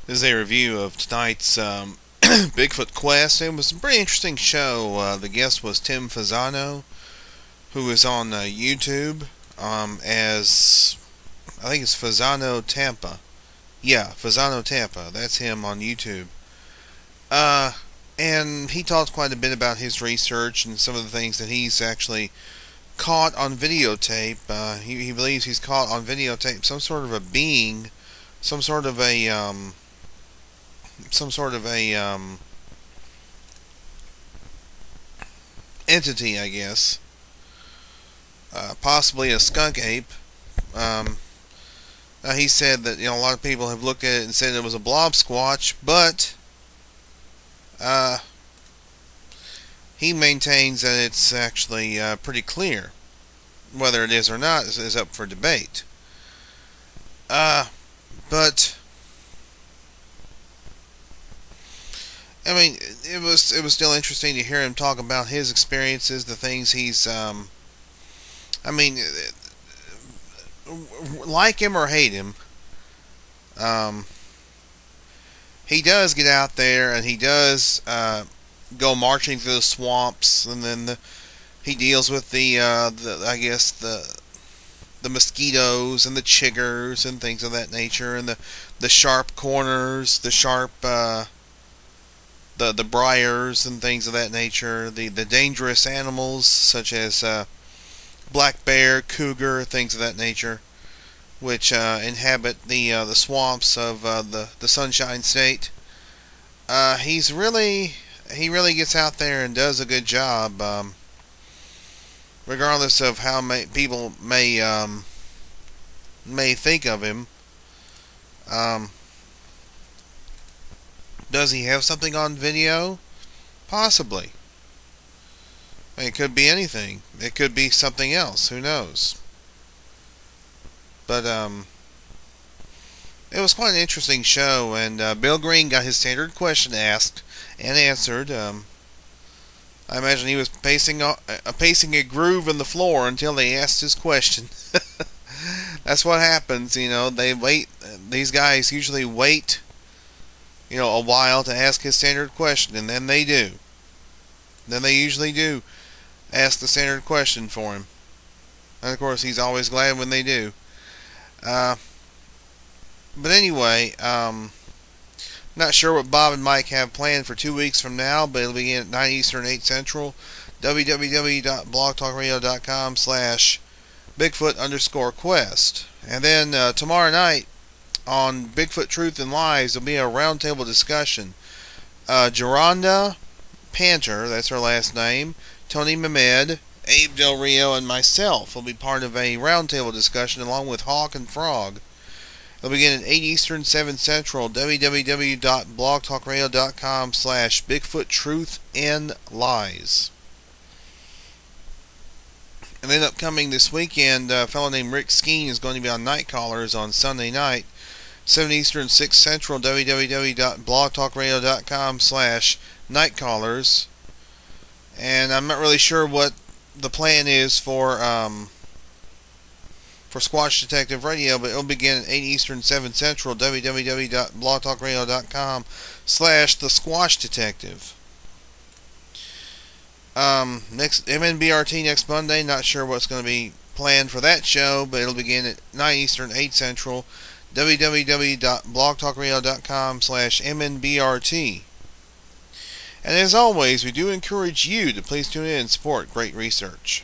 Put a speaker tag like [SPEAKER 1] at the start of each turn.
[SPEAKER 1] This is a review of tonight's Bigfoot Quest. It was a pretty interesting show. The guest was Tim Fasano, who is on YouTube as, I think it's Fasano Tampa. Yeah, Fasano Tampa. That's him on YouTube. And he talked quite a bit about his research and some of the things that he's actually caught on videotape. He believes he's caught on videotape some sort of a being, some sort of a entity, I guess. Possibly a skunk ape. He said that a lot of people have looked at it and said it was a blob squatch, but he maintains that it's actually pretty clear. Whether it is or not is up for debate. But I mean, it was still interesting to hear him talk about his experiences, the things he's I mean, like him or hate him, he does get out there and he does go marching through the swamps, and then he deals with the I guess the mosquitoes and the chiggers and things of that nature, and the sharp corners, the sharp the briars and things of that nature, the dangerous animals such as black bear, cougar, things of that nature, which inhabit the swamps of the Sunshine State. He really gets out there and does a good job, regardless of how people may think of him. Does he have something on video? Possibly. It could be anything. It could be something else. Who knows? But it was quite an interesting show, and Bill Green got his standard question asked and answered. I imagine he was pacing a groove in the floor until they asked his question. That's what happens, They wait. These guys usually wait, a while to ask his standard question, and then they do. Then they usually do ask the standard question for him. And of course, he's always glad when they do. But anyway, not sure what Bob and Mike have planned for 2 weeks from now, but it'll begin at 9 Eastern, 8 Central. www.blogtalkradio.com/Bigfoot_Quest. And then tomorrow night on Bigfoot Truth and Lies, there'll be a roundtable discussion. Geronda Panter, that's her last name, Tony Mehmed, Abe Del Rio, and myself will be part of a roundtable discussion along with Hawk and Frog. It'll begin at 8 Eastern, 7 Central. www.blogtalkradio.com/Bigfoot Truth and Lies. And then upcoming this weekend, a fellow named Rick Skeen is going to be on Night Callers on Sunday night, 7 Eastern, 6 Central. www.blogtalkradio.com/Nightcallers. And I'm not really sure what the plan is for Squatch Detective Radio, but it'll begin at 8 Eastern, 7 Central. www.blogtalkradio.com/The Squatch Detective. Next MNBRT next Monday. Not sure what's going to be planned for that show, but it'll begin at 9 Eastern, 8 Central. www.blogtalkradio.com/MNBRT. And as always, we do encourage you to please tune in and support great research.